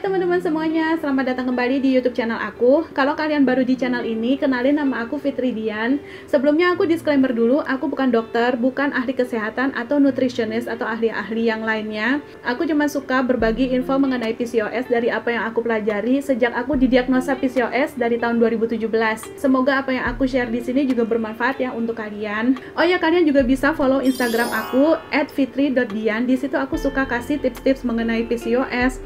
teman-teman semuanya, selamat datang kembali di YouTube channel aku. Kalau kalian baru di channel ini, kenalin nama aku Fitri Dian. Sebelumnya aku disclaimer dulu, aku bukan dokter, bukan ahli kesehatan atau nutritionist atau ahli-ahli yang lainnya. Aku cuma suka berbagi info mengenai PCOS dari apa yang aku pelajari sejak aku didiagnosa PCOS dari tahun 2017. Semoga apa yang aku share di sini juga bermanfaat ya untuk kalian. Oh ya, kalian juga bisa follow Instagram aku @fitri.dian. Di situ aku suka kasih tips-tips mengenai PCOS,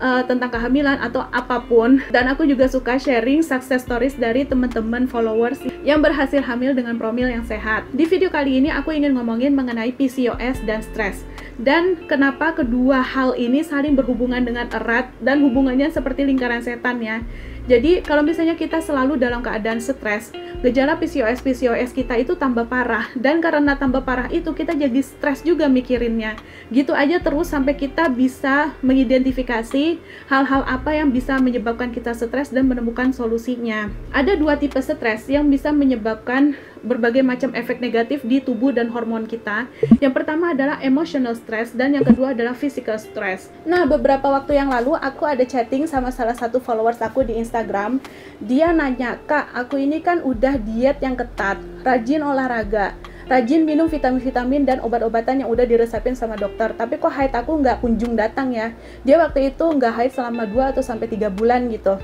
tentang kehamilan atau apapun, dan aku juga suka sharing success stories dari teman-teman followers yang berhasil hamil dengan promil yang sehat. Di video kali ini aku ingin ngomongin mengenai PCOS dan stres, dan kenapa kedua hal ini saling berhubungan dengan erat dan hubungannya seperti lingkaran setan ya. Jadi kalau misalnya kita selalu dalam keadaan stres, gejala PCOS kita itu tambah parah, dan karena tambah parah itu kita jadi stres juga mikirinnya. Gitu aja terus sampai kita bisa mengidentifikasi hal-hal apa yang bisa menyebabkan kita stres dan menemukan solusinya. Ada dua tipe stres yang bisa menyebabkan berbagai macam efek negatif di tubuh dan hormon kita. Yang pertama adalah emotional stress dan yang kedua adalah physical stress. Nah, beberapa waktu yang lalu aku ada chatting sama salah satu followers aku di Instagram. Dia nanya, "Kak, aku ini kan udah diet yang ketat, rajin olahraga, rajin minum vitamin-vitamin dan obat-obatan yang udah diresepin sama dokter, tapi kok haid aku nggak kunjung datang ya." Dia waktu itu nggak haid selama 2 atau sampai 3 bulan gitu.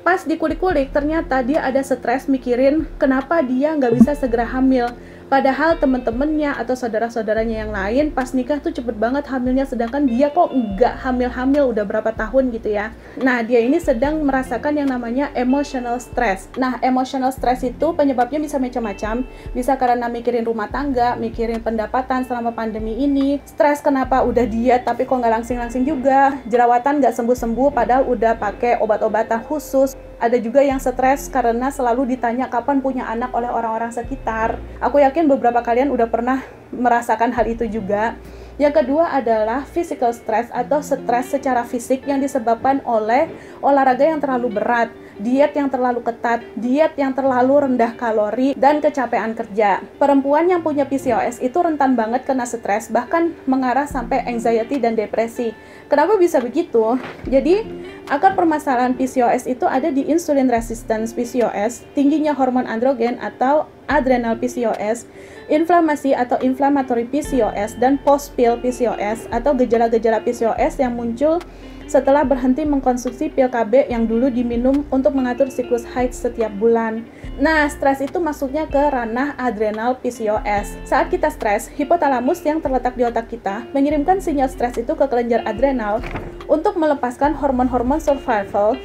Pas dikulik-kulik, ternyata dia ada stres mikirin kenapa dia nggak bisa segera hamil. Padahal temen-temennya atau saudara-saudaranya yang lain pas nikah tuh cepet banget hamilnya, sedangkan dia kok nggak hamil-hamil udah berapa tahun gitu ya. Nah, dia ini sedang merasakan yang namanya emotional stress. Nah, emotional stress itu penyebabnya bisa macam-macam. Bisa karena mikirin rumah tangga, mikirin pendapatan selama pandemi ini, stres kenapa udah diet tapi kok nggak langsing-langsing juga, jerawatan nggak sembuh-sembuh padahal udah pakai obat-obatan khusus. Ada juga yang stres karena selalu ditanya kapan punya anak oleh orang-orang sekitar. Aku yakin beberapa kalian udah pernah merasakan hal itu juga. Yang kedua adalah physical stress atau stres secara fisik yang disebabkan oleh olahraga yang terlalu berat, diet yang terlalu ketat, diet yang terlalu rendah kalori, dan kecapean kerja. Perempuan yang punya PCOS itu rentan banget kena stres, bahkan mengarah sampai anxiety dan depresi. Kenapa bisa begitu? Jadi, akar permasalahan PCOS itu ada di insulin resistance PCOS, tingginya hormon androgen atau adrenal PCOS, inflamasi atau inflammatory PCOS, dan post-pill PCOS atau gejala-gejala PCOS yang muncul setelah berhenti mengkonsumsi pil KB yang dulu diminum untuk mengatur siklus haid setiap bulan. Nah, stres itu masuknya ke ranah adrenal PCOS. Saat kita stres, hipotalamus yang terletak di otak kita mengirimkan sinyal stres itu ke kelenjar adrenal untuk melepaskan hormon-hormon survival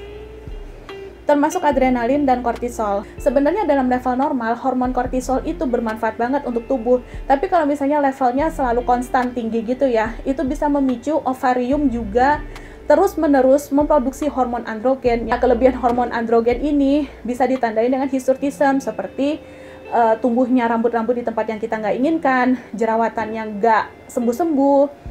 termasuk adrenalin dan kortisol. Sebenarnya dalam level normal, hormon kortisol itu bermanfaat banget untuk tubuh. Tapi kalau misalnya levelnya selalu konstan tinggi gitu ya, itu bisa memicu ovarium juga terus-menerus memproduksi hormon androgen. Nah, kelebihan hormon androgen ini bisa ditandai dengan hirsutism, seperti tumbuhnya rambut-rambut di tempat yang kita nggak inginkan, jerawatan yang nggak sembuh-sembuh,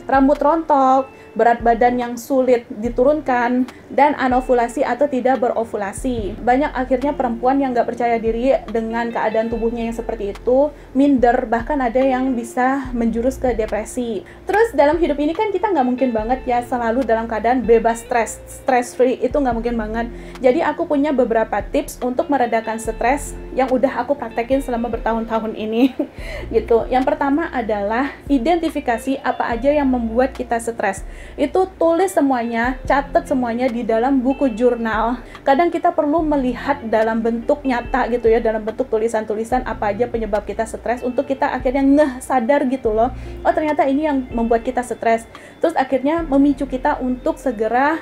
rambut rontok, berat badan yang sulit diturunkan, dan anovulasi atau tidak berovulasi. Banyak akhirnya perempuan yang nggak percaya diri dengan keadaan tubuhnya yang seperti itu, minder, bahkan ada yang bisa menjurus ke depresi. Terus dalam hidup ini kan kita nggak mungkin banget ya selalu dalam keadaan bebas stres, stress free, itu nggak mungkin banget. Jadi aku punya beberapa tips untuk meredakan stres yang udah aku praktekin selama bertahun-tahun ini gitu. Yang pertama adalah identifikasi apa aja yang membuat kita stres. Itu tulis semuanya, catat semuanya di dalam buku jurnal. Kadang kita perlu melihat dalam bentuk nyata gitu ya, dalam bentuk tulisan-tulisan apa aja penyebab kita stres, untuk kita akhirnya sadar gitu loh, oh ternyata ini yang membuat kita stres. Terus akhirnya memicu kita untuk segera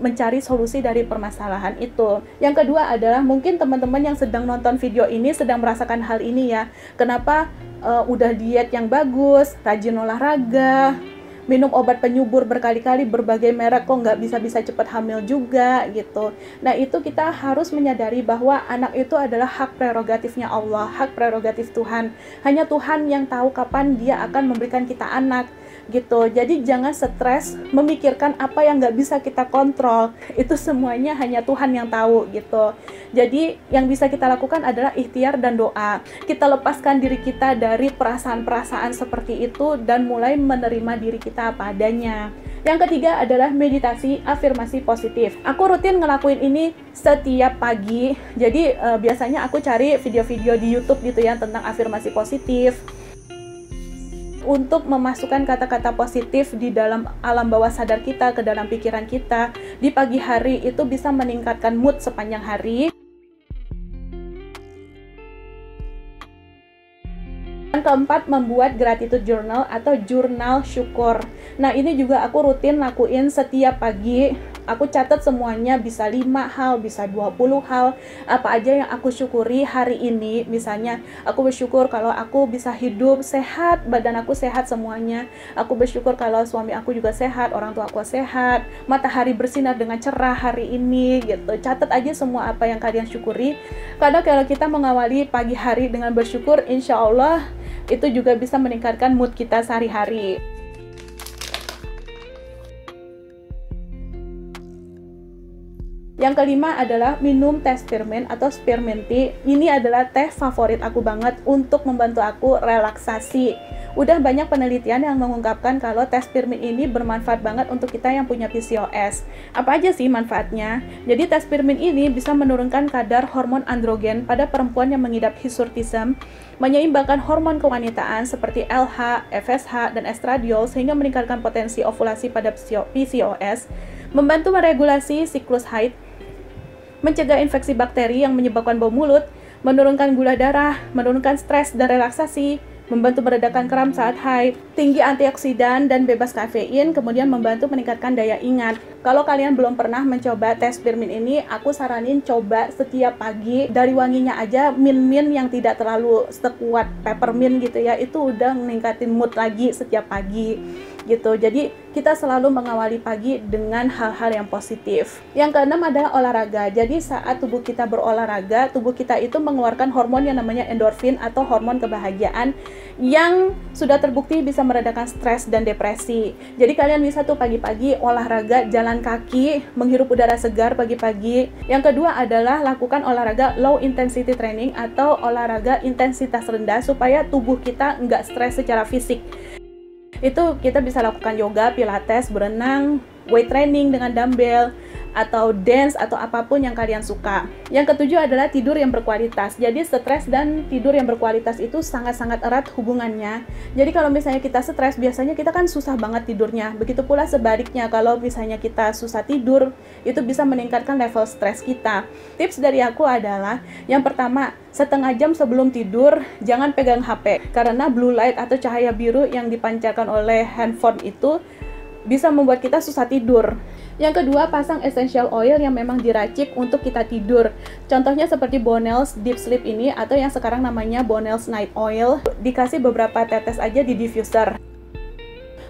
mencari solusi dari permasalahan itu. Yang kedua adalah mungkin teman-teman yang sedang nonton video ini sedang merasakan hal ini ya. Kenapa udah diet yang bagus, rajin olahraga, minum obat penyubur berkali-kali berbagai merek, kok nggak bisa-bisa cepat hamil juga gitu. Nah, itu kita harus menyadari bahwa anak itu adalah hak prerogatifnya Allah, hak prerogatif Tuhan. Hanya Tuhan yang tahu kapan dia akan memberikan kita anak gitu. Jadi jangan stres memikirkan apa yang nggak bisa kita kontrol. Itu semuanya hanya Tuhan yang tahu gitu. Jadi yang bisa kita lakukan adalah ikhtiar dan doa. Kita lepaskan diri kita dari perasaan-perasaan seperti itu dan mulai menerima diri kita apa adanya. Yang ketiga adalah meditasi afirmasi positif. Aku rutin ngelakuin ini setiap pagi. Jadi biasanya aku cari video-video di YouTube gitu ya tentang afirmasi positif, untuk memasukkan kata-kata positif di dalam alam bawah sadar kita, ke dalam pikiran kita. Di pagi hari itu bisa meningkatkan mood sepanjang hari. Yang keempat, membuat gratitude journal atau jurnal syukur. Nah, ini juga aku rutin lakuin setiap pagi. Aku catat semuanya, bisa 5 hal, bisa 20 hal, apa aja yang aku syukuri hari ini. Misalnya, aku bersyukur kalau aku bisa hidup sehat, badan aku sehat semuanya. Aku bersyukur kalau suami aku juga sehat, orang tua aku sehat, matahari bersinar dengan cerah hari ini, gitu. Catat aja semua apa yang kalian syukuri. Karena kalau kita mengawali pagi hari dengan bersyukur, insya Allah itu juga bisa meningkatkan mood kita sehari-hari. Yang kelima adalah minum teh spearmint atau spearmint tea. Ini adalah teh favorit aku banget untuk membantu aku relaksasi. Udah banyak penelitian yang mengungkapkan kalau teh spearmint ini bermanfaat banget untuk kita yang punya PCOS. Apa aja sih manfaatnya? Jadi teh spearmint ini bisa menurunkan kadar hormon androgen pada perempuan yang mengidap hirsutism, menyeimbangkan hormon kewanitaan seperti LH, FSH, dan estradiol sehingga meningkatkan potensi ovulasi pada PCOS, membantu meregulasi siklus haid, mencegah infeksi bakteri yang menyebabkan bau mulut, menurunkan gula darah, menurunkan stres dan relaksasi, membantu meredakan kram saat haid, tinggi antioksidan dan bebas kafein, kemudian membantu meningkatkan daya ingat. Kalau kalian belum pernah mencoba teh spearmint ini, aku saranin coba setiap pagi. Dari wanginya aja, mint yang tidak terlalu sekuat peppermint gitu ya, itu udah meningkatin mood lagi setiap pagi gitu. Jadi kita selalu mengawali pagi dengan hal-hal yang positif. Yang keenam adalah olahraga. Jadi saat tubuh kita berolahraga, tubuh kita itu mengeluarkan hormon yang namanya endorfin atau hormon kebahagiaan yang sudah terbukti bisa meredakan stres dan depresi. Jadi kalian bisa tuh pagi-pagi olahraga, jalan kaki, menghirup udara segar pagi-pagi. Yang kedua adalah lakukan olahraga low intensity training atau olahraga intensitas rendah supaya tubuh kita nggak stres secara fisik. Itu kita bisa lakukan yoga, pilates, berenang, weight training dengan dumbbell, atau dance, atau apapun yang kalian suka. Yang ketujuh adalah tidur yang berkualitas. Jadi stres dan tidur yang berkualitas itu sangat-sangat erat hubungannya. Jadi kalau misalnya kita stres, biasanya kita kan susah banget tidurnya. Begitu pula sebaliknya, kalau misalnya kita susah tidur, itu bisa meningkatkan level stres kita. Tips dari aku adalah, yang pertama, setengah jam sebelum tidur, jangan pegang HP. Karena blue light atau cahaya biru yang dipancarkan oleh handphone itu bisa membuat kita susah tidur. Yang kedua, pasang essential oil yang memang diracik untuk kita tidur. Contohnya seperti Bonel's Deep Sleep ini, atau yang sekarang namanya Bonel's Night Oil. Dikasih beberapa tetes aja di diffuser.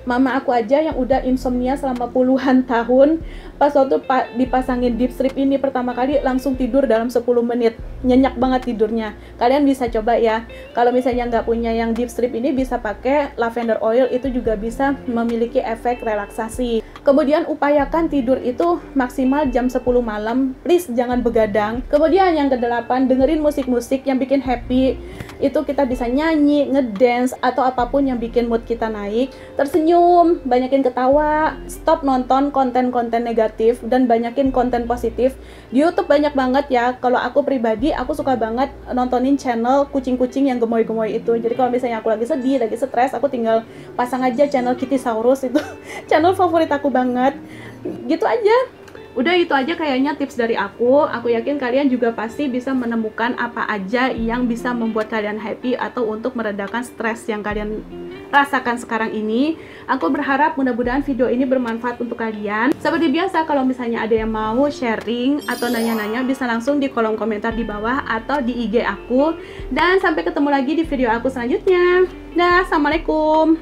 Mama aku aja yang udah insomnia selama puluhan tahun, pas waktu dipasangin deep sleep ini pertama kali langsung tidur dalam 10 menit. Nyenyak banget tidurnya. Kalian bisa coba ya. Kalau misalnya nggak punya yang deep sleep ini, bisa pakai lavender oil, itu juga bisa memiliki efek relaksasi. Kemudian upayakan tidur itu maksimal jam 10 malam. Please jangan begadang. Kemudian yang kedelapan, dengerin musik-musik yang bikin happy. Itu kita bisa nyanyi, ngedance, atau apapun yang bikin mood kita naik. Tersenyum, banyakin ketawa, stop nonton konten-konten negatif, dan banyakin konten positif. Di YouTube banyak banget ya. Kalau aku pribadi, aku suka banget nontonin channel kucing-kucing yang gemoy-gemoy itu. Jadi kalau misalnya aku lagi sedih, lagi stres, aku tinggal pasang aja channel Kittysaurus, itu channel favorit aku banget. Gitu aja. Udah itu aja kayaknya tips dari aku. Aku yakin kalian juga pasti bisa menemukan apa aja yang bisa membuat kalian happy atau untuk meredakan stres yang kalian rasakan sekarang ini. Aku berharap mudah-mudahan video ini bermanfaat untuk kalian. Seperti biasa, kalau misalnya ada yang mau sharing atau nanya-nanya, bisa langsung di kolom komentar di bawah atau di IG aku. Dan sampai ketemu lagi di video aku selanjutnya. Dah, assalamualaikum.